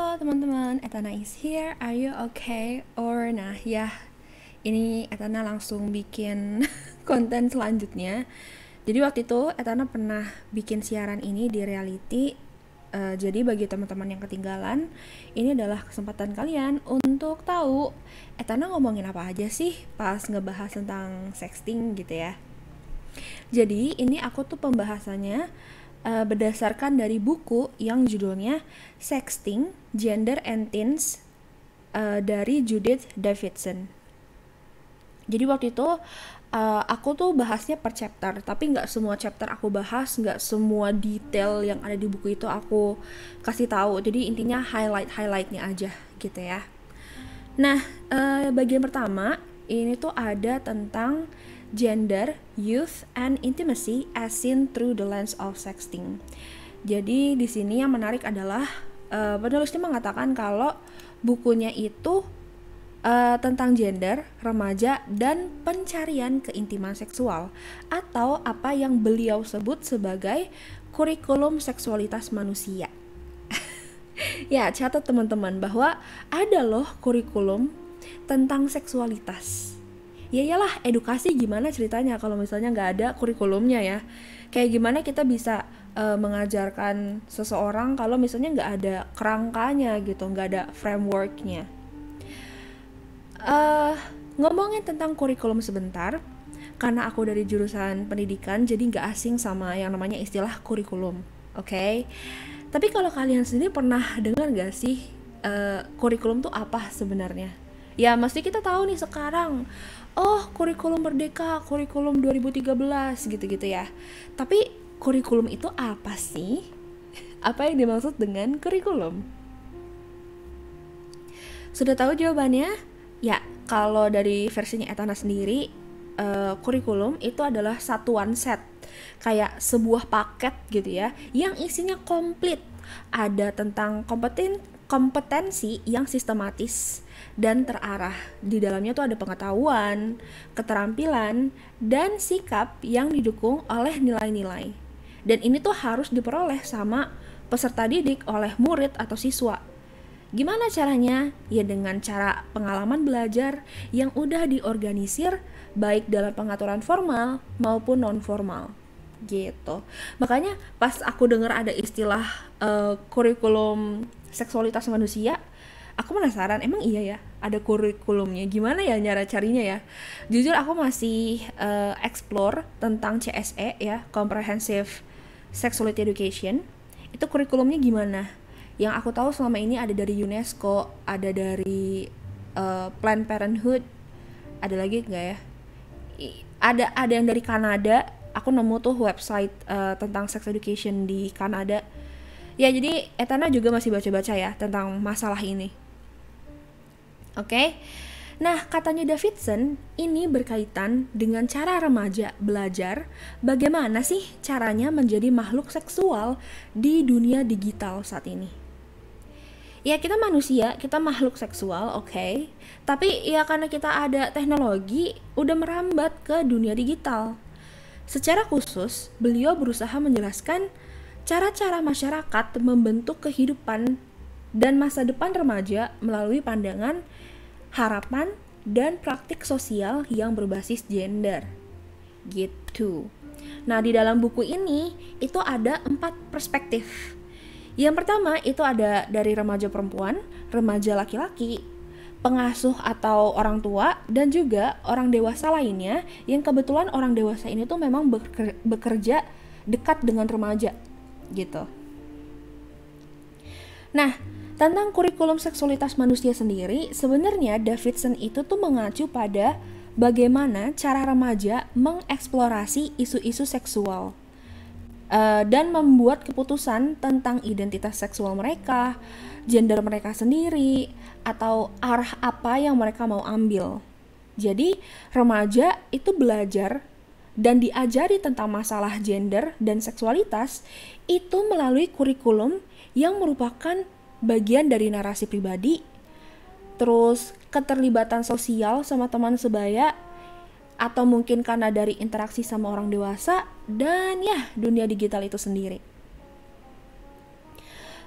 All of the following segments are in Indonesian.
Halo teman-teman, Etana is here. Are you okay? Ini Etana langsung bikin konten selanjutnya. Jadi waktu itu Etana pernah bikin siaran ini di reality. Jadi bagi teman-teman yang ketinggalan, ini adalah kesempatan kalian untuk tahu Etana ngomongin apa aja sih pas ngebahas tentang sexting gitu ya. Jadi ini aku tuh pembahasannya berdasarkan dari buku yang judulnya Sexting, Gender and Teens dari Judith Davidson. Jadi waktu itu aku tuh bahasnya per chapter, tapi nggak semua chapter aku bahas, nggak semua detail yang ada di buku itu aku kasih tahu. Jadi intinya highlightnya aja gitu ya. Nah, bagian pertama ini tuh ada tentang gender, youth, and intimacy as seen through the lens of sexting. Jadi di sini yang menarik adalah penulisnya mengatakan kalau bukunya itu tentang gender, remaja, dan pencarian keintiman seksual atau apa yang beliau sebut sebagai kurikulum seksualitas manusia. Ya, catat teman-teman bahwa ada loh kurikulum tentang seksualitas. Ya iyalah, edukasi gimana ceritanya kalau misalnya nggak ada kurikulumnya ya. Kayak gimana kita bisa mengajarkan seseorang kalau misalnya nggak ada kerangkanya gitu, nggak ada frameworknya. Ngomongin tentang kurikulum sebentar, karena aku dari jurusan pendidikan jadi nggak asing sama yang namanya istilah kurikulum, oke? Tapi kalau kalian sendiri pernah dengar nggak sih kurikulum tuh apa sebenarnya? Ya mesti kita tahu nih sekarang, oh kurikulum merdeka, kurikulum 2013 gitu-gitu ya. Tapi kurikulum itu apa sih? Apa yang dimaksud dengan kurikulum? Sudah tahu jawabannya? Ya, kalau dari versinya Etana sendiri, kurikulum itu adalah satuan set, kayak sebuah paket gitu ya, yang isinya komplit. Ada tentang kompetensi yang sistematis dan terarah. Di dalamnya tuh ada pengetahuan, keterampilan, dan sikap yang didukung oleh nilai-nilai. Dan ini tuh harus diperoleh sama peserta didik oleh murid atau siswa. Gimana caranya? Ya dengan cara pengalaman belajar yang udah diorganisir baik dalam pengaturan formal maupun non formal gitu. Makanya pas aku dengar ada istilah kurikulum seksualitas manusia, aku penasaran emang iya ya ada kurikulumnya, gimana ya cara carinya ya. Jujur aku masih explore tentang CSE ya, Comprehensive Sexuality Education. Itu kurikulumnya gimana. Yang aku tahu selama ini ada dari UNESCO, ada dari Planned Parenthood, ada lagi nggak ya? Ada yang dari Kanada. Aku nemu tuh website tentang sex education di Kanada. Ya jadi Etana juga masih baca-baca ya tentang masalah ini. Oke. Nah, katanya Davidson, ini berkaitan dengan cara remaja belajar bagaimana sih caranya menjadi makhluk seksual di dunia digital saat ini. Ya kita manusia, kita makhluk seksual, oke. Tapi ya karena kita ada teknologi, udah merambat ke dunia digital. Secara khusus, beliau berusaha menjelaskan cara-cara masyarakat membentuk kehidupan dan masa depan remaja melalui pandangan, harapan, dan praktik sosial yang berbasis gender. Gitu. Nah, di dalam buku ini, itu ada 4 perspektif. Yang pertama itu ada dari remaja perempuan, remaja laki-laki, pengasuh atau orang tua, dan juga orang dewasa lainnya yang kebetulan orang dewasa ini tuh memang bekerja dekat dengan remaja gitu. Nah, tentang kurikulum seksualitas manusia sendiri, sebenarnya Davidson itu tuh mengacu pada bagaimana cara remaja mengeksplorasi isu-isu seksual. Dan membuat keputusan tentang identitas seksual mereka, gender mereka sendiri, atau arah apa yang mereka mau ambil. Jadi, remaja itu belajar dan diajari tentang masalah gender dan seksualitas itu melalui kurikulum yang merupakan bagian dari narasi pribadi, terus keterlibatan sosial sama teman sebaya, atau mungkin karena dari interaksi sama orang dewasa, dan ya dunia digital itu sendiri.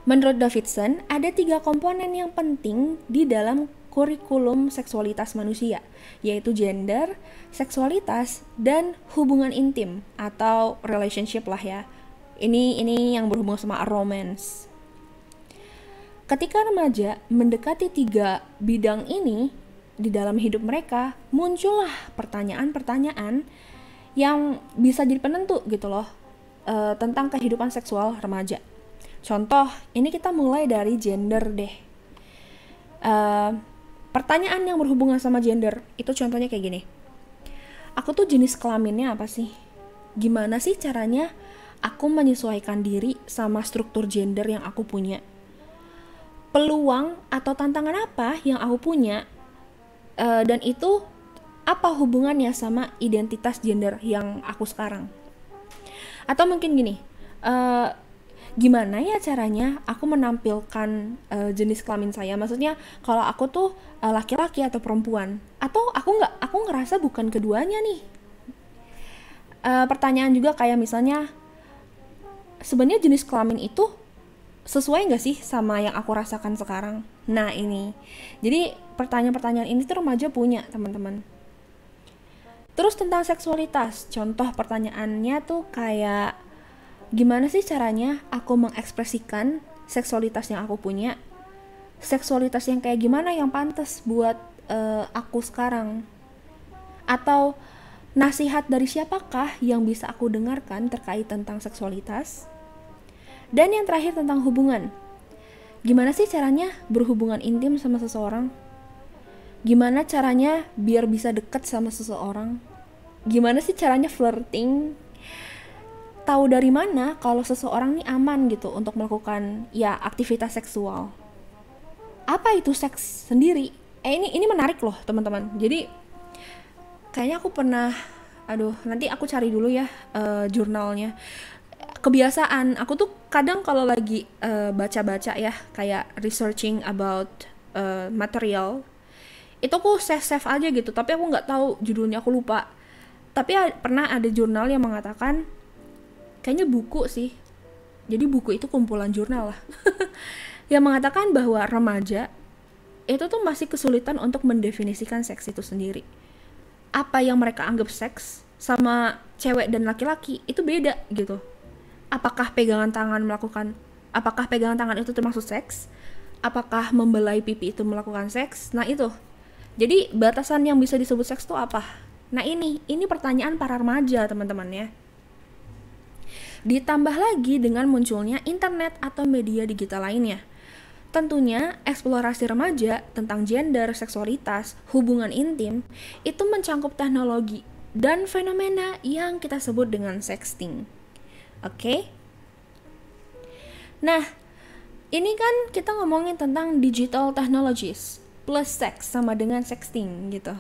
Menurut Davidson, ada 3 komponen yang penting di dalam kurikulum seksualitas manusia, yaitu gender, seksualitas, dan hubungan intim atau relationship lah ya. Ini yang berhubungan sama romance. Ketika remaja mendekati 3 bidang ini di dalam hidup mereka, muncullah pertanyaan-pertanyaan yang bisa jadi penentu gitu loh, tentang kehidupan seksual remaja. Contoh, ini kita mulai dari gender deh. Pertanyaan yang berhubungan sama gender, itu contohnya kayak gini. Aku tuh jenis kelaminnya apa sih? Gimana sih caranya aku menyesuaikan diri sama struktur gender yang aku punya? Peluang atau tantangan apa yang aku punya? Dan itu apa hubungannya sama identitas gender yang aku sekarang? Atau mungkin gini, gimana ya caranya aku menampilkan jenis kelamin saya? Maksudnya kalau aku tuh laki-laki atau perempuan, atau aku ngerasa bukan keduanya nih. Pertanyaan juga kayak misalnya, sebenarnya jenis kelamin itu sesuai nggak sih sama yang aku rasakan sekarang? Nah ini, jadi pertanyaan-pertanyaan ini tuh remaja punya, teman-teman. Terus tentang seksualitas, contoh pertanyaannya tuh kayak, gimana sih caranya aku mengekspresikan seksualitas yang aku punya? Seksualitas yang kayak gimana yang pantas buat aku sekarang? Atau nasihat dari siapakah yang bisa aku dengarkan terkait tentang seksualitas? Dan yang terakhir tentang hubungan. Gimana sih caranya berhubungan intim sama seseorang? Gimana caranya biar bisa deket sama seseorang? Gimana sih caranya flirting? Tahu dari mana kalau seseorang nih aman gitu untuk melakukan ya aktivitas seksual? Apa itu seks sendiri? Ini menarik loh teman-teman. Jadi kayaknya aku pernah, nanti aku cari dulu ya jurnalnya. Kebiasaan aku tuh kadang kalau lagi baca-baca ya, kayak researching about material, itu aku save aja gitu, tapi aku nggak tahu judulnya, aku lupa. Tapi pernah ada jurnal yang mengatakan, kayaknya buku sih, jadi buku itu kumpulan jurnal lah, yang mengatakan bahwa remaja itu tuh masih kesulitan untuk mendefinisikan seks itu sendiri. Apa yang mereka anggap seks sama cewek dan laki-laki itu beda gitu. Apakah pegangan tangan itu termasuk seks? Apakah membelai pipi itu melakukan seks? Nah itu. Jadi batasan yang bisa disebut seks itu apa? Nah ini pertanyaan para remaja teman-teman ya. Ditambah lagi dengan munculnya internet atau media digital lainnya. Tentunya eksplorasi remaja tentang gender, seksualitas, hubungan intim itu mencangkup teknologi dan fenomena yang kita sebut dengan sexting. Oke? Nah, ini kan kita ngomongin tentang digital technologies plus seks sama dengan sexting gitu.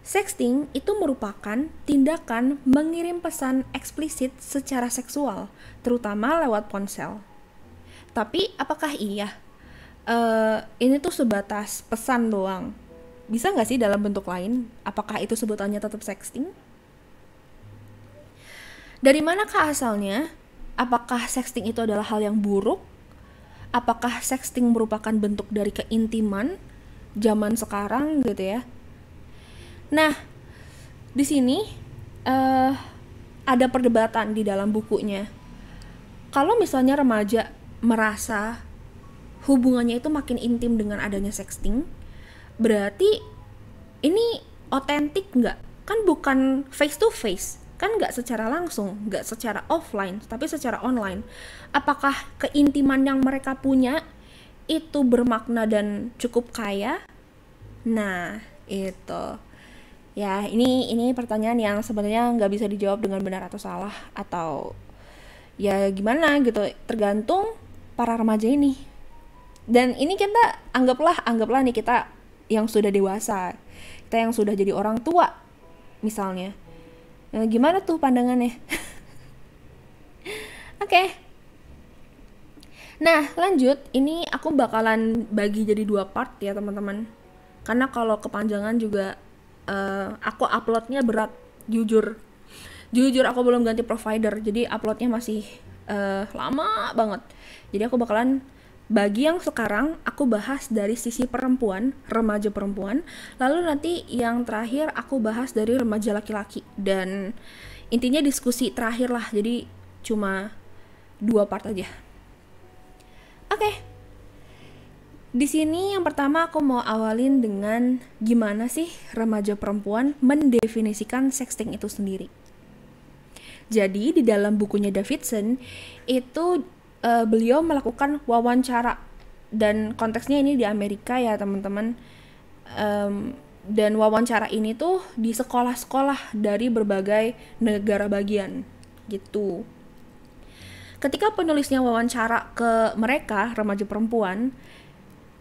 Sexting itu merupakan tindakan mengirim pesan eksplisit secara seksual, terutama lewat ponsel. Tapi apakah iya? Ini tuh sebatas pesan doang. Bisa nggak sih dalam bentuk lain? Apakah itu sebutannya tetap sexting? Dari manakah asalnya? Apakah sexting itu adalah hal yang buruk? Apakah sexting merupakan bentuk dari keintiman zaman sekarang gitu ya? Nah, di sini ada perdebatan di dalam bukunya. Kalau misalnya remaja merasa hubungannya itu makin intim dengan adanya sexting, berarti ini otentik nggak? Kan bukan face to face, kan nggak secara langsung, nggak secara offline, tapi secara online. Apakah keintiman yang mereka punya itu bermakna dan cukup kaya? Nah, itu. Ya, ini pertanyaan yang sebenarnya nggak bisa dijawab dengan benar atau salah, atau ya gimana gitu, tergantung para remaja ini. Dan ini kita anggaplah nih kita yang sudah dewasa, kita yang sudah jadi orang tua misalnya. Nah, gimana tuh pandangannya? Oke. Nah, lanjut. Ini aku bakalan bagi jadi 2 part ya, teman-teman. Karena kalau kepanjangan juga aku uploadnya berat, jujur aku belum ganti provider, jadi uploadnya masih lama banget. Jadi aku bakalan bagi yang sekarang aku bahas dari sisi perempuan, remaja perempuan, lalu nanti yang terakhir aku bahas dari remaja laki-laki, dan intinya diskusi terakhir lah, jadi cuma 2 part aja. Oke. Di sini yang pertama aku mau awalin dengan gimana sih remaja perempuan mendefinisikan sexting itu sendiri. Jadi di dalam bukunya Davidson itu beliau melakukan wawancara, dan konteksnya ini di Amerika ya teman-teman. Dan wawancara ini tuh di sekolah-sekolah dari berbagai negara bagian gitu. Ketika penulisnya wawancara ke mereka, remaja perempuan,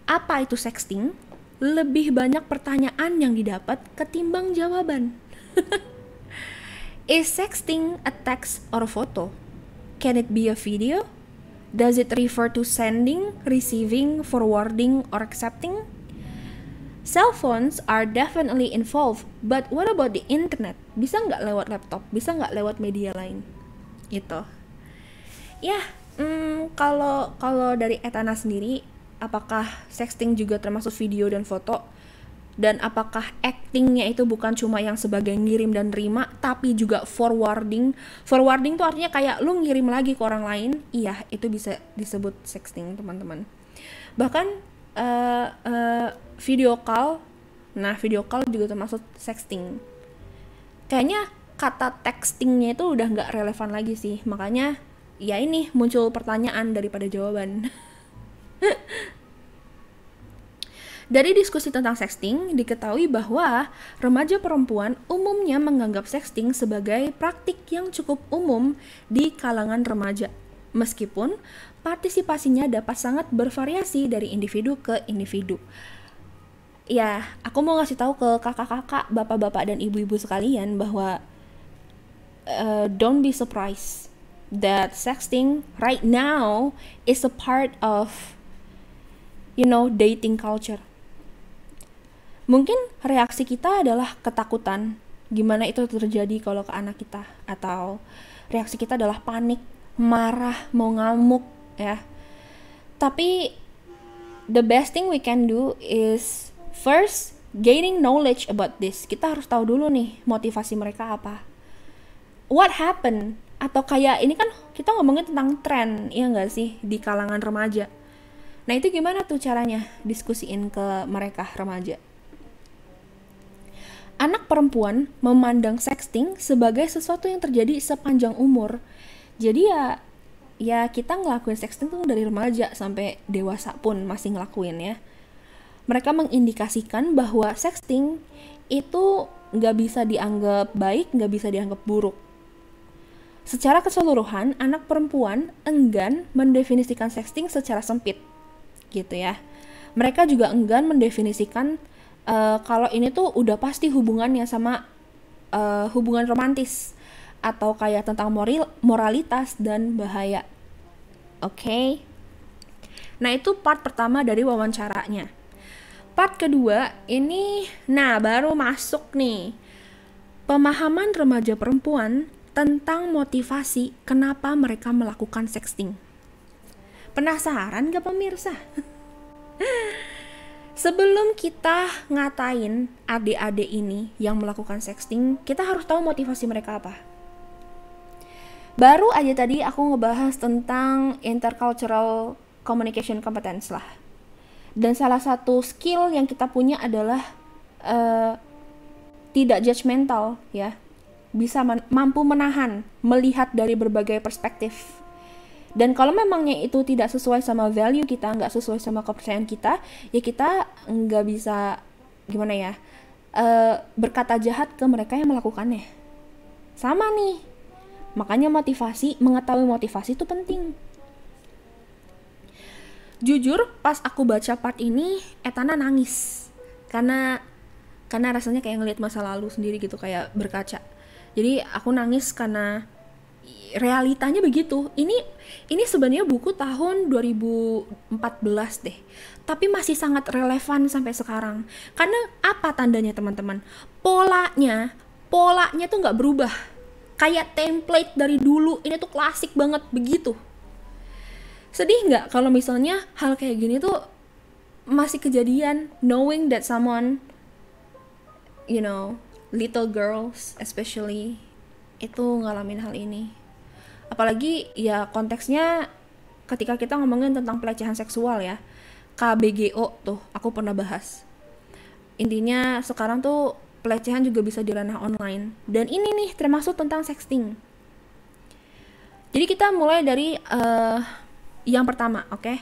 apa itu sexting, lebih banyak pertanyaan yang didapat ketimbang jawaban. Is sexting a text or a photo? Can it be a video? Does it refer to sending, receiving, forwarding, or accepting? Cell phones are definitely involved, but what about the internet? Bisa nggak lewat laptop? Bisa nggak lewat media lain? Gitu. Ya, kalau dari Etana sendiri, apakah sexting juga termasuk video dan foto? Dan apakah actingnya itu bukan cuma yang sebagai ngirim dan terima, tapi juga forwarding? Forwarding tuh artinya kayak lu ngirim lagi ke orang lain. Iya, itu bisa disebut sexting teman-teman. Bahkan video call, nah video call juga termasuk sexting. Kayaknya kata textingnya itu udah nggak relevan lagi sih, makanya ya ini muncul pertanyaan daripada jawaban. Dari diskusi tentang sexting, diketahui bahwa remaja perempuan umumnya menganggap sexting sebagai praktik yang cukup umum di kalangan remaja, meskipun partisipasinya dapat sangat bervariasi dari individu ke individu. Ya, aku mau ngasih tahu ke kakak-kakak, bapak-bapak, dan ibu-ibu sekalian bahwa don't be surprised that sexting right now is a part of, dating culture. Mungkin reaksi kita adalah ketakutan, gimana itu terjadi kalau ke anak kita, atau reaksi kita adalah panik, marah, mau ngamuk, ya. Tapi the best thing we can do is first gaining knowledge about this. Kita harus tahu dulu nih motivasi mereka apa. What happened? Atau kayak ini kan kita ngomongin tentang tren, ya nggak sih, di kalangan remaja. Nah itu gimana tuh caranya diskusiin ke mereka remaja? Anak perempuan memandang sexting sebagai sesuatu yang terjadi sepanjang umur. Jadi ya kita ngelakuin sexting tuh dari remaja sampai dewasa pun masih ngelakuin ya. Mereka mengindikasikan bahwa sexting itu nggak bisa dianggap baik, nggak bisa dianggap buruk. Secara keseluruhan, anak perempuan enggan mendefinisikan sexting secara sempit, gitu ya. Mereka juga enggan mendefinisikan kalau ini tuh udah pasti hubungannya sama hubungan romantis atau kayak tentang moralitas dan bahaya. Oke. Nah itu part pertama dari wawancaranya. Part kedua ini, nah baru masuk nih, pemahaman remaja perempuan tentang motivasi kenapa mereka melakukan sexting. Penasaran gak pemirsa? Sebelum kita ngatain adik-adik ini yang melakukan sexting, kita harus tahu motivasi mereka apa. Baru aja tadi aku ngebahas tentang intercultural communication competence lah. Dan salah satu skill yang kita punya adalah tidak judgmental ya. Bisa mampu menahan, melihat dari berbagai perspektif. Dan kalau memangnya itu tidak sesuai sama value kita, nggak sesuai sama kepercayaan kita, ya kita nggak bisa, gimana ya, berkata jahat ke mereka yang melakukannya. Sama nih, makanya mengetahui motivasi itu penting. Jujur, pas aku baca part ini, Etana nangis. Karena rasanya kayak ngelihat masa lalu sendiri gitu, kayak berkaca. Jadi aku nangis karena realitanya begitu. Ini sebenarnya buku tahun 2014 deh, tapi masih sangat relevan sampai sekarang. Karena apa tandanya teman-teman? Polanya tuh nggak berubah. kayak template dari dulu, ini tuh klasik banget begitu. Sedih nggak kalau misalnya hal kayak gini tuh masih kejadian, knowing that someone, little girls especially, itu ngalamin hal ini. Apalagi ya konteksnya ketika kita ngomongin tentang pelecehan seksual ya, KBGO tuh aku pernah bahas. Intinya sekarang tuh pelecehan juga bisa di ranah online, dan ini nih termasuk tentang sexting. Jadi kita mulai dari yang pertama, oke?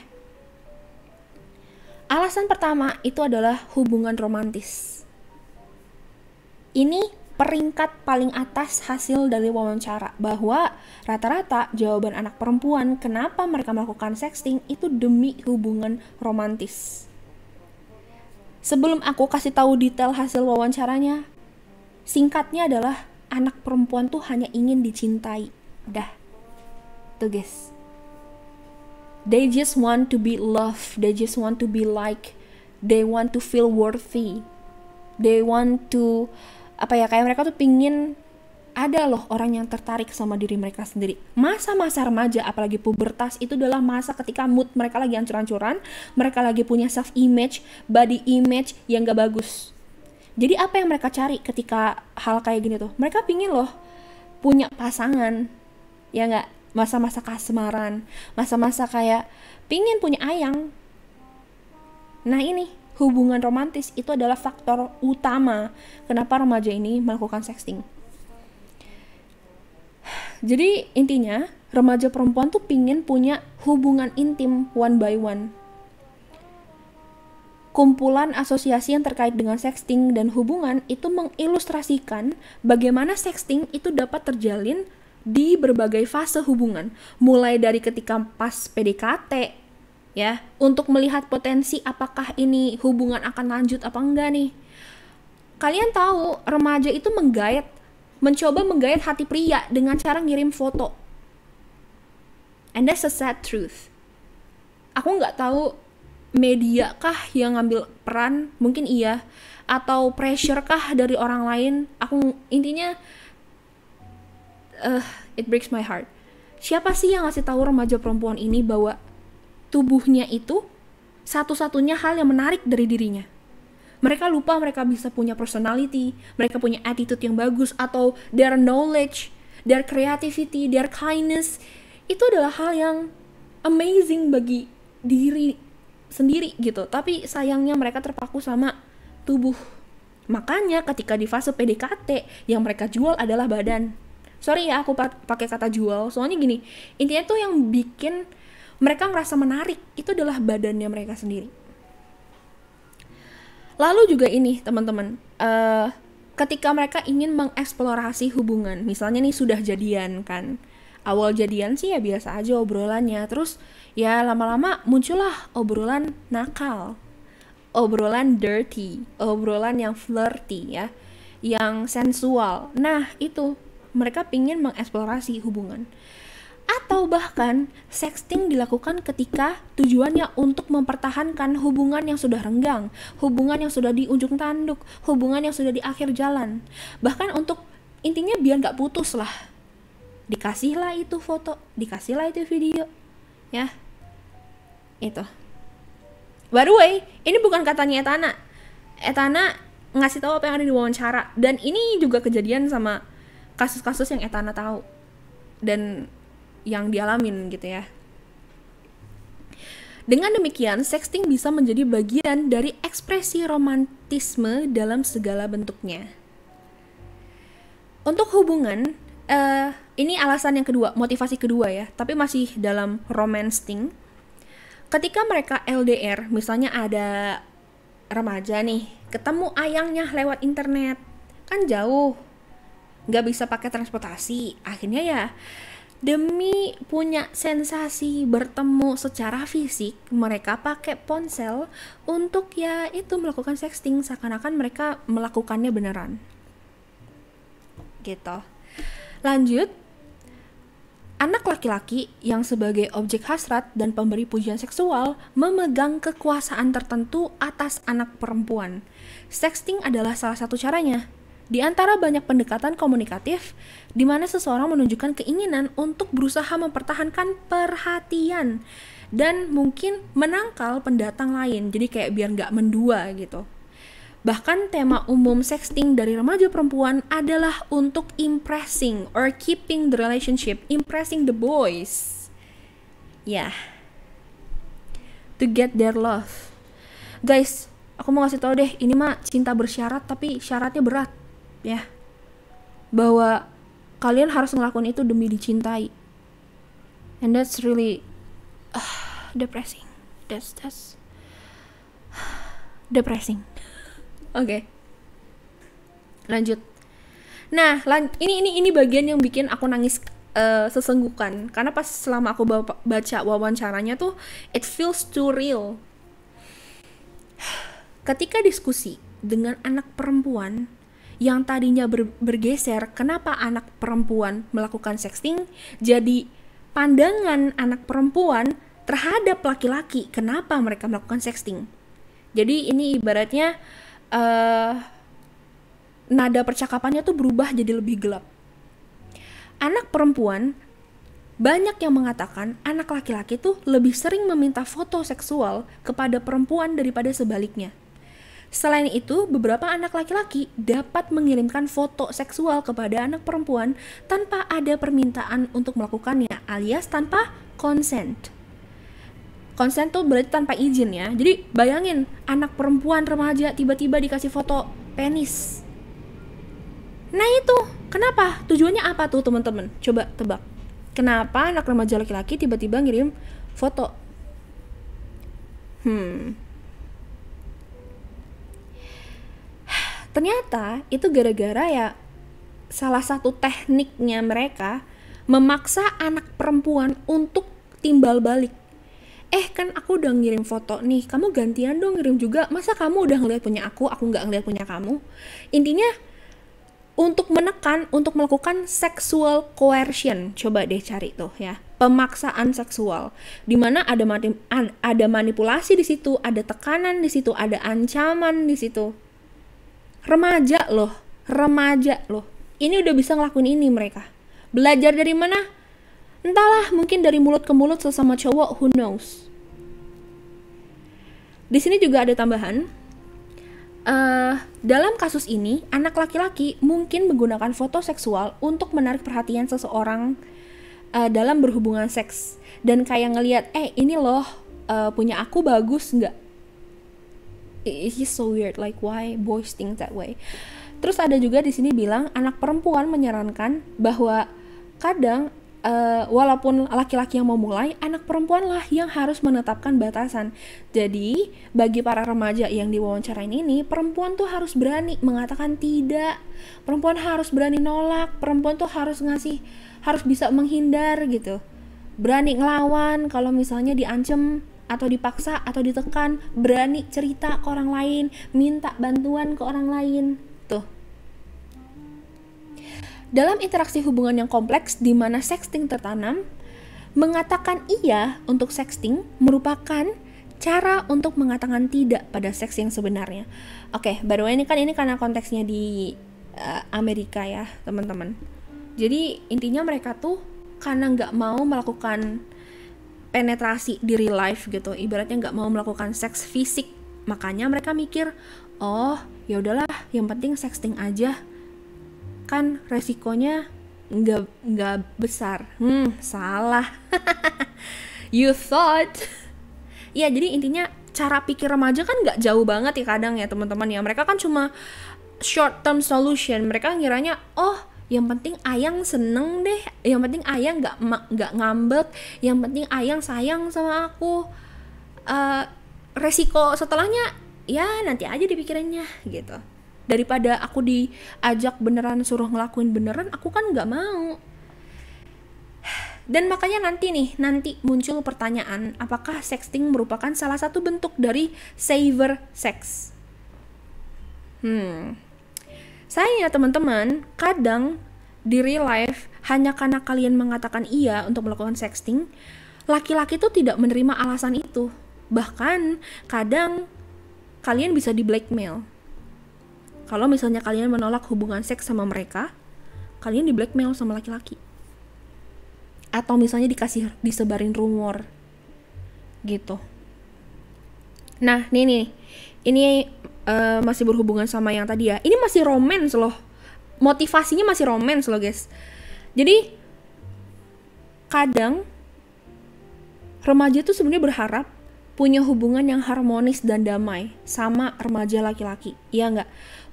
Alasan pertama itu adalah hubungan romantis. Ini peringkat paling atas hasil dari wawancara, bahwa rata-rata jawaban anak perempuan kenapa mereka melakukan sexting itu demi hubungan romantis. Sebelum aku kasih tahu detail hasil wawancaranya, singkatnya adalah anak perempuan tuh hanya ingin dicintai. Dah. Tuh guys. They just want to be loved, they just want to be liked, they want to feel worthy. They want to kayak mereka tuh pingin ada loh orang yang tertarik sama diri mereka sendiri. Masa-masa remaja, apalagi pubertas, itu adalah masa ketika mood mereka lagi hancur-hancuran, mereka lagi punya self-image, body image yang gak bagus. Jadi apa yang mereka cari ketika hal kayak gini tuh? Mereka pingin loh punya pasangan, ya gak? Masa-masa kasmaran, masa-masa kayak pingin punya ayang. Nah ini, hubungan romantis itu adalah faktor utama kenapa remaja ini melakukan sexting. Jadi intinya remaja perempuan tuh pingin punya hubungan intim one by one. Kumpulan asosiasi yang terkait dengan sexting dan hubungan itu mengilustrasikan bagaimana sexting itu dapat terjalin di berbagai fase hubungan, mulai dari ketika pas PDKT ya, untuk melihat potensi apakah ini hubungan akan lanjut apa enggak nih. Kalian tahu remaja itu mencoba menggait hati pria dengan cara ngirim foto. And that's a sad truth. Aku nggak tahu media kah yang ngambil peran, mungkin iya, atau pressure kah dari orang lain. Intinya it breaks my heart. Siapa sih yang ngasih tahu remaja perempuan ini bahwa tubuhnya itu satu-satunya hal yang menarik dari dirinya? Mereka lupa mereka bisa punya personality, mereka punya attitude yang bagus, atau their knowledge, their creativity, their kindness. Itu adalah hal yang amazing bagi diri sendiri gitu. Tapi sayangnya mereka terpaku sama tubuh. Makanya ketika di fase PDKT, yang mereka jual adalah badan. Sorry ya aku pakai kata jual, soalnya gini, intinya tuh yang bikin mereka ngerasa menarik itu adalah badannya mereka sendiri. Lalu juga ini teman-teman, ketika mereka ingin mengeksplorasi hubungan, misalnya nih sudah jadian kan, awal jadian sih ya biasa aja obrolannya, terus ya lama-lama muncullah obrolan nakal, obrolan dirty, obrolan yang flirty ya, yang sensual. Nah itu mereka ingin mengeksplorasi hubungan. Atau bahkan sexting dilakukan ketika tujuannya untuk mempertahankan hubungan yang sudah renggang, hubungan yang sudah di ujung tanduk, hubungan yang sudah di akhir jalan. Bahkan untuk intinya biar gak putus lah. Dikasihlah itu foto, dikasihlah itu video. Ya, itu. By the way, ini bukan katanya Etana. Etana ngasih tahu apa yang ada di wawancara. Dan ini juga kejadian sama kasus-kasus yang Etana tahu. Dan yang dialamin gitu ya. Dengan demikian, sexting bisa menjadi bagian dari ekspresi romantisme dalam segala bentuknya. Untuk hubungan, ini alasan yang kedua, motivasi kedua ya, tapi masih dalam romancing. Ketika mereka LDR, misalnya ada remaja nih, ketemu ayangnya lewat internet, kan jauh, nggak bisa pakai transportasi, akhirnya ya demi punya sensasi bertemu secara fisik, mereka pakai ponsel untuk ya itu melakukan sexting seakan-akan mereka melakukannya beneran. Gitu. Lanjut, anak laki-laki yang sebagai objek hasrat dan pemberi pujian seksual memegang kekuasaan tertentu atas anak perempuan. Sexting adalah salah satu caranya. Di antara banyak pendekatan komunikatif, di mana seseorang menunjukkan keinginan untuk berusaha mempertahankan perhatian dan mungkin menangkal pendatang lain, jadi kayak biar nggak mendua gitu. Bahkan tema umum sexting dari remaja perempuan adalah untuk impressing or keeping the relationship, impressing the boys. Ya, to get their love. Guys, aku mau kasih tau deh, ini mah cinta bersyarat tapi syaratnya berat, ya. Bahwa kalian harus ngelakuin itu demi dicintai. And that's really depressing. That's depressing. Oke. Lanjut. Nah, ini bagian yang bikin aku nangis sesenggukan, karena pas selama aku baca wawancaranya tuh it feels too real. Ketika diskusi dengan anak perempuan yang tadinya bergeser, kenapa anak perempuan melakukan sexting, jadi pandangan anak perempuan terhadap laki-laki, kenapa mereka melakukan sexting. Jadi ini ibaratnya nada percakapannya tuh berubah jadi lebih gelap. Anak perempuan banyak yang mengatakan anak laki-laki tuh lebih sering meminta foto seksual kepada perempuan daripada sebaliknya. Selain itu, beberapa anak laki-laki dapat mengirimkan foto seksual kepada anak perempuan tanpa ada permintaan untuk melakukannya, alias tanpa consent. Consent tuh berarti tanpa izin ya. Jadi bayangin anak perempuan remaja tiba-tiba dikasih foto penis. Nah itu, kenapa? Tujuannya apa tuh teman-teman? Coba tebak. Kenapa anak remaja laki-laki tiba-tiba ngirim foto? Ternyata itu gara-gara ya salah satu tekniknya mereka memaksa anak perempuan untuk timbal balik. Kan aku udah ngirim foto nih, kamu gantian dong ngirim juga. Masa kamu udah ngeliat punya aku nggak ngeliat punya kamu? Intinya untuk menekan, untuk melakukan sexual coercion. Coba deh cari tuh ya, pemaksaan seksual. Dimana ada manipulasi di situ, ada tekanan di situ, ada ancaman di situ. Remaja loh. Ini udah bisa ngelakuin ini mereka. Belajar dari mana? Entahlah, mungkin dari mulut ke mulut sesama cowok, who knows. Di sini juga ada tambahan. Dalam kasus ini, anak laki-laki mungkin menggunakan foto seksual untuk menarik perhatian seseorang dalam berhubungan seks. Dan kayak ngelihat, ini loh, punya aku bagus nggak? It's just so weird, like why boys think that way. Terus ada juga di sini bilang anak perempuan menyarankan bahwa kadang walaupun laki-laki yang memulai, anak perempuan lah yang harus menetapkan batasan. Jadi bagi para remaja yang diwawancarain ini, perempuan tuh harus berani mengatakan tidak, perempuan harus berani nolak, perempuan tuh harus bisa menghindar gitu, berani ngelawan kalau misalnya diancem atau dipaksa atau ditekan, berani cerita ke orang lain, minta bantuan ke orang lain. Tuh. Dalam interaksi hubungan yang kompleks di mana sexting tertanam, mengatakan iya untuk sexting merupakan cara untuk mengatakan tidak pada seks yang sebenarnya. Oke, by the way ini karena konteksnya di Amerika ya, teman-teman. Jadi intinya mereka tuh karena nggak mau melakukan penetrasi di real life gitu, ibaratnya nggak mau melakukan seks fisik, makanya mereka mikir, oh ya udahlah, yang penting sexting aja, kan resikonya nggak besar. Salah. You thought. Ya jadi intinya cara pikir remaja kan nggak jauh banget ya kadang ya teman-teman ya, mereka kan cuma short term solution. Mereka ngiranya yang penting ayang seneng deh, yang penting ayang nggak ngambek, yang penting ayang sayang sama aku. Resiko setelahnya ya nanti aja dipikirinnya gitu. Daripada aku diajak beneran suruh ngelakuin beneran, aku kan nggak mau. Dan makanya nanti muncul pertanyaan, apakah sexting merupakan salah satu bentuk dari saver sex? Sayangnya teman-teman, kadang di real life hanya karena kalian mengatakan iya untuk melakukan sexting, laki-laki tuh tidak menerima alasan itu. Bahkan kadang kalian bisa di blackmail. Kalau misalnya kalian menolak hubungan seks sama mereka, kalian di blackmail sama laki-laki. Atau misalnya disebarin rumor gitu. Nah, ini masih berhubungan sama yang tadi ya. Ini masih romance loh. Motivasinya masih romance loh, guys. Jadi kadang remaja tuh sebenarnya berharap punya hubungan yang harmonis dan damai sama remaja laki-laki. Iya nggak?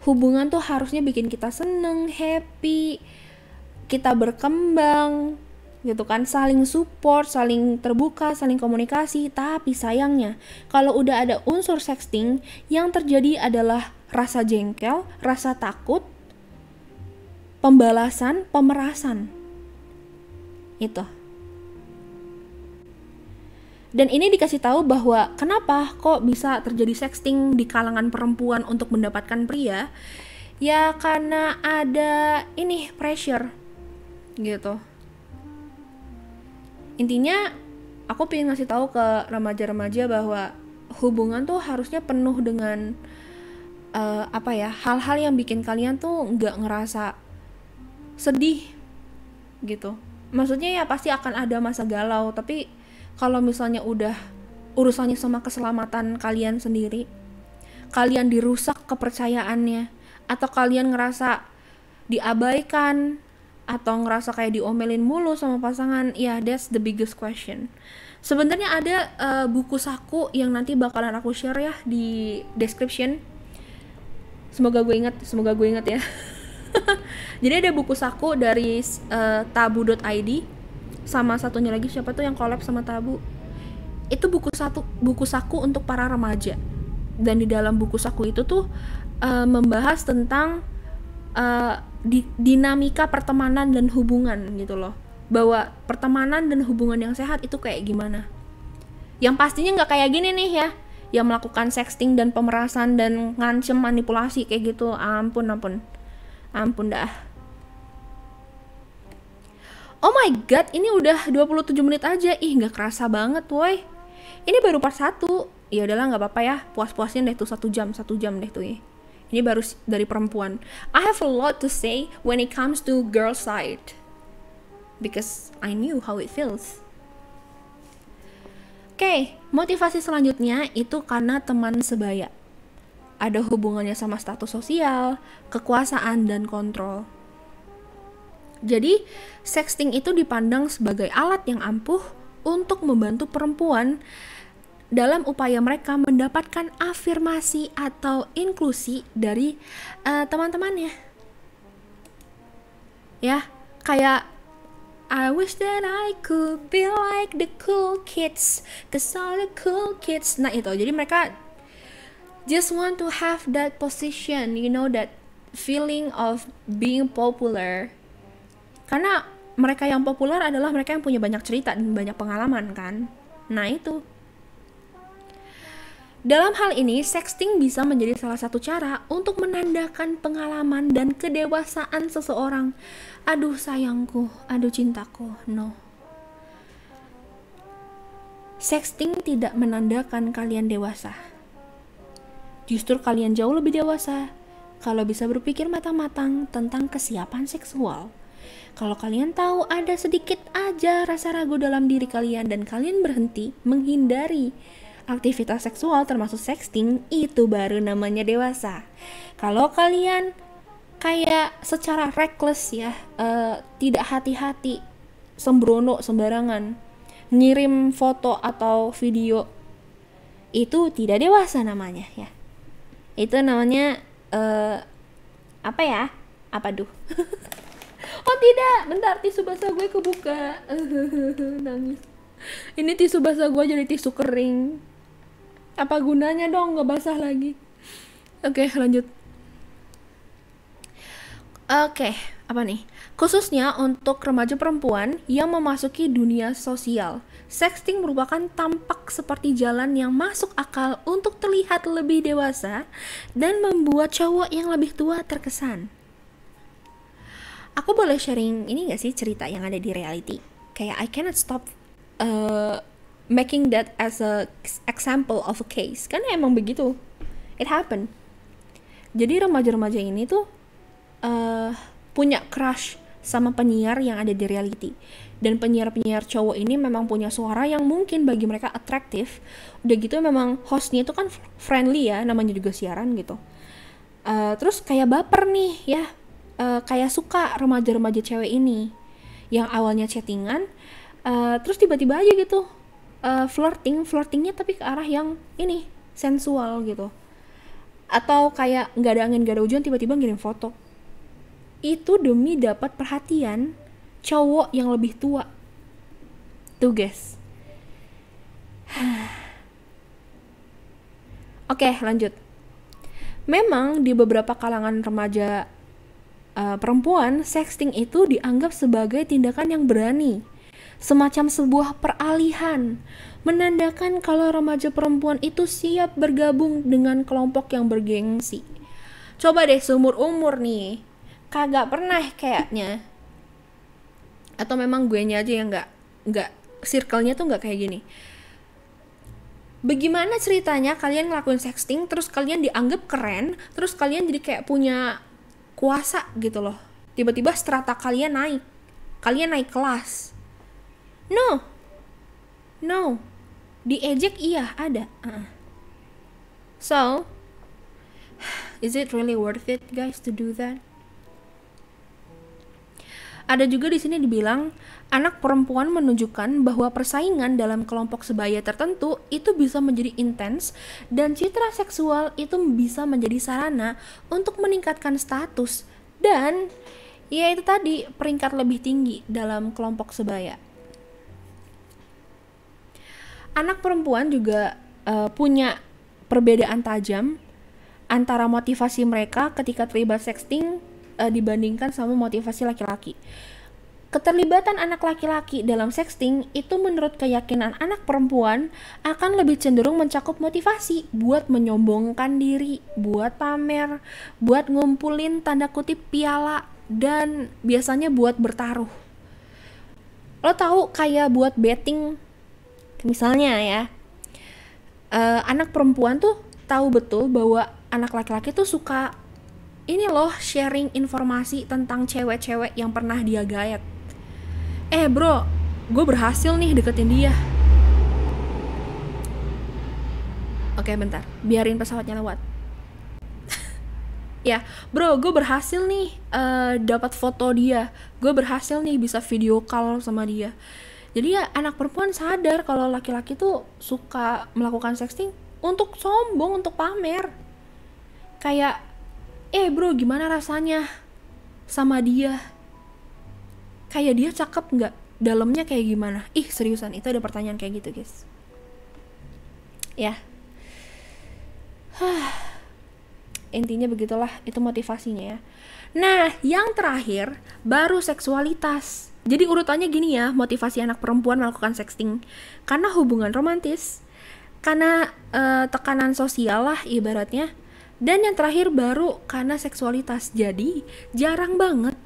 Hubungan tuh harusnya bikin kita seneng, happy, kita berkembang, gitu kan, saling support, saling terbuka, saling komunikasi. Tapi sayangnya kalau udah ada unsur sexting, yang terjadi adalah rasa jengkel, rasa takut, pembalasan, pemerasan. Itu. Dan ini dikasih tahu bahwa kenapa kok bisa terjadi sexting di kalangan perempuan untuk mendapatkan pria? Ya karena ada ini pressure gitu. Intinya aku pengen ngasih tahu ke remaja-remaja bahwa hubungan tuh harusnya penuh dengan hal-hal yang bikin kalian tuh nggak ngerasa sedih gitu. Maksudnya ya pasti akan ada masa galau, tapi kalau misalnya udah urusannya sama keselamatan kalian sendiri, kalian dirusak kepercayaannya, atau kalian ngerasa diabaikan, atau ngerasa kayak diomelin mulu sama pasangan, ya that's the biggest question. Sebenarnya ada buku saku yang nanti bakalan aku share ya di description. Semoga gue ingat ya. Jadi ada buku saku dari tabu.id, sama satunya lagi siapa tuh yang collab sama Tabu. Itu buku saku untuk para remaja. Dan di dalam buku saku itu tuh membahas tentang dinamika pertemanan dan hubungan gitu loh. Bahwa pertemanan dan hubungan yang sehat itu kayak gimana. Yang pastinya nggak kayak gini nih ya, yang melakukan sexting dan pemerasan dan ngancem manipulasi kayak gitu. Ampun dah. Oh my god, ini udah 27 menit aja. Ih, gak kerasa banget, woy. Ini baru part 1. Ya udahlah, gak apa-apa ya. Puas-puasin deh tuh 1 jam deh tuh ya. Ini baru dari perempuan. I have a lot to say when it comes to girl side. Because I knew how it feels. Oke, motivasi selanjutnya itu karena teman sebaya. Ada hubungannya sama status sosial, kekuasaan, dan kontrol. Jadi, sexting itu dipandang sebagai alat yang ampuh untuk membantu perempuan dalam upaya mereka mendapatkan afirmasi atau inklusi dari teman-temannya. Ya, kayak I wish that I could be like the cool kids, cause all the cool kids. Nah itu, jadi mereka just want to have that position, you know, that feeling of being popular. Karena mereka yang populer adalah mereka yang punya banyak cerita dan banyak pengalaman kan. Nah itu. Dalam hal ini, sexting bisa menjadi salah satu cara untuk menandakan pengalaman dan kedewasaan seseorang. Aduh sayangku, aduh cintaku, no. Sexting tidak menandakan kalian dewasa. Justru kalian jauh lebih dewasa kalau bisa berpikir matang-matang tentang kesiapan seksual. Kalau kalian tahu ada sedikit aja rasa ragu dalam diri kalian dan kalian berhenti menghindari aktivitas seksual termasuk sexting, itu baru namanya dewasa. Kalau kalian kayak secara reckless ya, tidak hati-hati, sembrono sembarangan, ngirim foto atau video, itu tidak dewasa namanya ya. Itu namanya apa duh? Oh tidak, bentar, tisu basah gue kebuka. Nangis. Ini tisu basah gue jadi tisu kering. Apa gunanya dong, gak basah lagi. Oke, lanjut. Oke, apa nih? Khususnya untuk remaja perempuan yang memasuki dunia sosial, sexting merupakan tampak seperti jalan yang masuk akal untuk terlihat lebih dewasa dan membuat cowok yang lebih tua terkesan. Aku boleh sharing ini gak sih, cerita yang ada di reality? Kayak I cannot stop making that as a example of a case. Karena emang begitu. It happened. Jadi remaja-remaja ini tuh punya crush sama penyiar yang ada di reality. Dan penyiar-penyiar cowok ini memang punya suara yang mungkin bagi mereka atraktif. Udah gitu memang hostnya itu kan friendly ya, namanya juga siaran gitu. Terus kayak baper nih ya, kayak suka remaja-remaja cewek ini yang awalnya chattingan, terus tiba-tiba aja gitu flirtingnya tapi ke arah yang ini sensual gitu. Atau kayak nggak ada angin nggak ada hujan tiba-tiba ngirim foto. Itu demi dapat perhatian cowok yang lebih tua. Tuh guys. Oke, lanjut. Memang di beberapa kalangan remaja perempuan, sexting itu dianggap sebagai tindakan yang berani, semacam sebuah peralihan, menandakan kalau remaja perempuan itu siap bergabung dengan kelompok yang bergengsi. Coba deh seumur umur nih, kagak pernah kayaknya, atau memang gue nya aja yang nggak circle-nya tuh nggak kayak gini. Bagaimana ceritanya kalian ngelakuin sexting terus kalian dianggap keren, terus kalian jadi kayak punya kuasa gitu loh, tiba-tiba strata kalian naik kelas. No, diejek iya ada. So is it really worth it guys to do that? Ada juga di sini dibilang, anak perempuan menunjukkan bahwa persaingan dalam kelompok sebaya tertentu itu bisa menjadi intens dan citra seksual itu bisa menjadi sarana untuk meningkatkan status dan ya itu tadi peringkat lebih tinggi dalam kelompok sebaya. Anak perempuan juga punya perbedaan tajam antara motivasi mereka ketika terlibat sexting dibandingkan sama motivasi laki-laki. Keterlibatan anak laki-laki dalam sexting itu menurut keyakinan anak perempuan akan lebih cenderung mencakup motivasi buat menyombongkan diri, buat pamer, buat ngumpulin tanda kutip piala, dan biasanya buat bertaruh. Lo tahu kayak buat betting, misalnya ya, anak perempuan tuh tahu betul bahwa anak laki-laki tuh suka ini loh sharing informasi tentang cewek-cewek yang pernah dia gayat. Bro, gue berhasil nih deketin dia. Oke, bentar, biarin pesawatnya lewat. Ya, bro, gue berhasil nih dapat foto dia. Gue berhasil nih bisa video call sama dia. Jadi ya anak perempuan sadar kalau laki-laki tuh suka melakukan sexting untuk sombong, untuk pamer. Kayak bro gimana rasanya sama dia, kayak dia cakep nggak, dalamnya kayak gimana. Seriusan itu ada pertanyaan kayak gitu guys ya. Intinya begitulah, itu motivasinya ya. Nah yang terakhir baru seksualitas. Jadi urutannya gini ya, motivasi anak perempuan melakukan sexting karena hubungan romantis, karena tekanan sosial lah ibaratnya. Dan yang terakhir baru karena seksualitas. Jadi jarang banget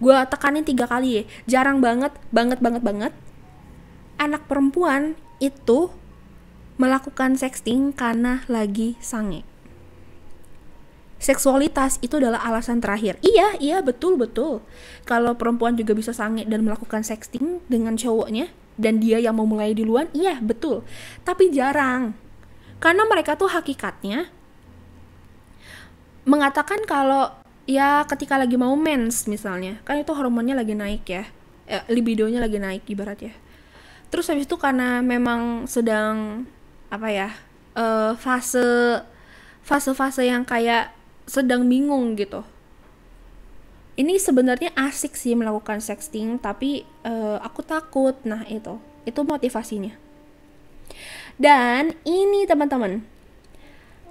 gue tekanin 3 kali ya, jarang banget anak perempuan itu melakukan sexting karena lagi sange. Seksualitas itu adalah alasan terakhir. Iya betul. Kalau perempuan juga bisa sange dan melakukan sexting dengan cowoknya dan dia yang memulai duluan, iya betul. Tapi jarang. Karena mereka tuh hakikatnya mengatakan kalau ya ketika lagi mau mens misalnya, kan itu hormonnya lagi naik ya, libidonya lagi naik ibarat ya. Terus habis itu karena memang sedang fase yang kayak sedang bingung gitu. Ini sebenarnya asik sih melakukan sexting, tapi aku takut. Nah itu motivasinya. Dan ini teman-teman,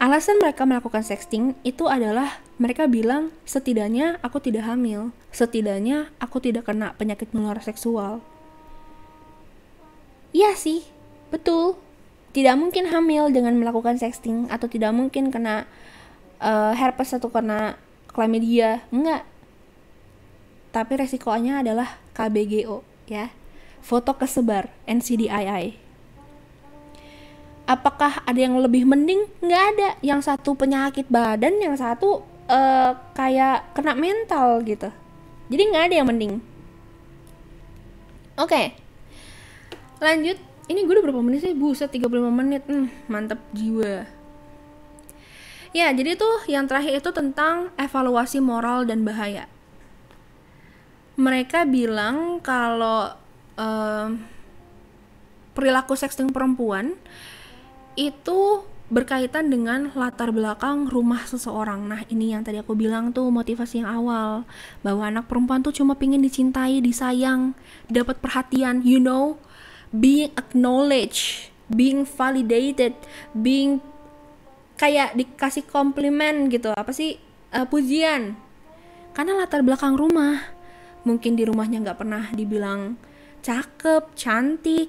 alasan mereka melakukan sexting itu adalah mereka bilang setidaknya aku tidak hamil, setidaknya aku tidak kena penyakit menular seksual. Iya sih, betul. Tidak mungkin hamil dengan melakukan sexting, atau tidak mungkin kena herpes atau kena chlamydia, enggak. Tapi resikonya adalah KBGO ya, foto kesebar, NCDII. Apakah ada yang lebih mending? Nggak ada. Yang satu penyakit badan, yang satu kayak kena mental gitu. Jadi nggak ada yang mending. Oke, lanjut. Ini gue udah berapa menit sih? Buset, 35 menit. Mantep jiwa. Ya, jadi tuh yang terakhir itu tentang evaluasi moral dan bahaya. Mereka bilang kalau perilaku sexting perempuan itu berkaitan dengan latar belakang rumah seseorang. Nah, ini yang tadi aku bilang tuh motivasi yang awal, bahwa anak perempuan tuh cuma pingin dicintai, disayang, dapat perhatian, being acknowledged, being validated, being kayak dikasih komplimen gitu, pujian. Karena latar belakang rumah, mungkin di rumahnya nggak pernah dibilang cakep, cantik,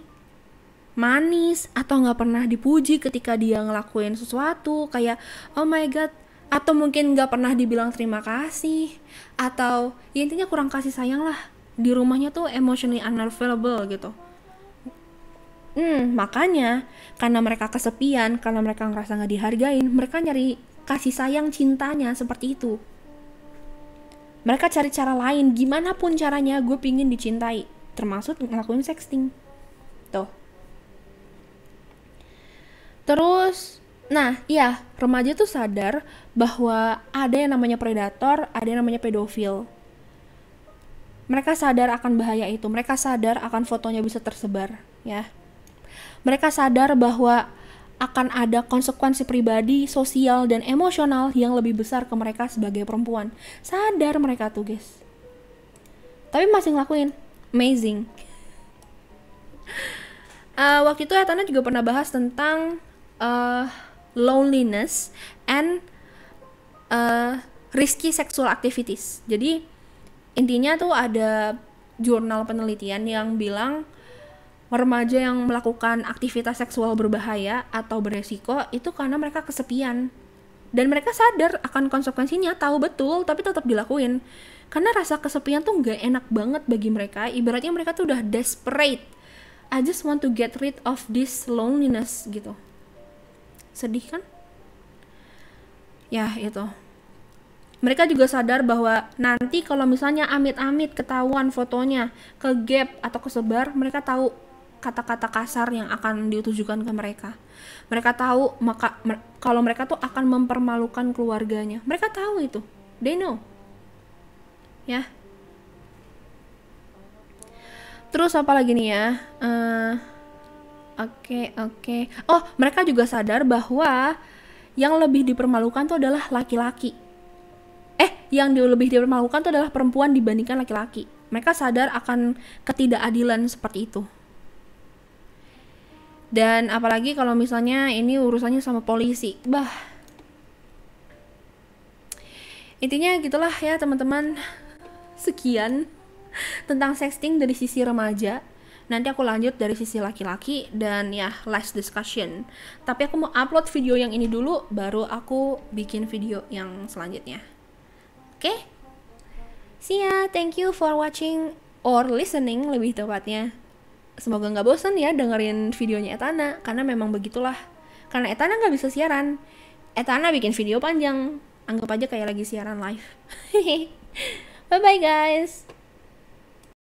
manis, atau nggak pernah dipuji ketika dia ngelakuin sesuatu kayak oh my god, atau mungkin nggak pernah dibilang terima kasih, atau ya intinya kurang kasih sayang lah. Di rumahnya tuh emotionally unavailable gitu. Makanya karena mereka kesepian, karena mereka ngerasa nggak dihargain, mereka nyari kasih sayang, cintanya seperti itu. Mereka cari cara lain, gimana pun caranya gue pingin dicintai, termasuk ngelakuin sexting tuh. Terus, nah iya, remaja tuh sadar bahwa ada yang namanya predator, ada yang namanya pedofil. Mereka sadar akan bahaya itu, mereka sadar akan fotonya bisa tersebar, ya. Mereka sadar bahwa akan ada konsekuensi pribadi, sosial, dan emosional yang lebih besar ke mereka sebagai perempuan. Sadar mereka tuh, guys. Tapi masih ngelakuin. Amazing. Waktu itu Etana juga pernah bahas tentang loneliness and risky sexual activities. Jadi intinya tuh ada jurnal penelitian yang bilang remaja yang melakukan aktivitas seksual berbahaya atau beresiko itu karena mereka kesepian. Dan mereka sadar akan konsekuensinya, tahu betul, tapi tetap dilakuin. Karena rasa kesepian tuh gak enak banget bagi mereka. Ibaratnya mereka tuh udah desperate. I just want to get rid of this loneliness gitu. Sedih kan? Ya itu. Mereka juga sadar bahwa nanti kalau misalnya amit-amit ketahuan fotonya ke-gap atau kesebar, mereka tahu kata-kata kasar yang akan ditujukan ke mereka. Mereka tahu kalau mereka tuh akan mempermalukan keluarganya. Mereka tahu itu. They know. Ya. Terus apa lagi nih ya? Oke. Oh, mereka juga sadar bahwa yang lebih dipermalukan tuh adalah laki-laki. Yang lebih dipermalukan tuh adalah perempuan dibandingkan laki-laki. Mereka sadar akan ketidakadilan seperti itu. Dan apalagi kalau misalnya ini urusannya sama polisi. Intinya gitulah ya teman-teman. Sekian tentang sexting dari sisi remaja. Nanti aku lanjut dari sisi laki-laki dan ya last discussion. Tapi aku mau upload video yang ini dulu, baru aku bikin video yang selanjutnya. Oke? See ya, thank you for watching or listening lebih tepatnya. Semoga gak bosan ya dengerin videonya Etana, karena memang begitulah. Karena Etana gak bisa siaran, Etana bikin video panjang. Anggap aja kayak lagi siaran live. Bye bye guys.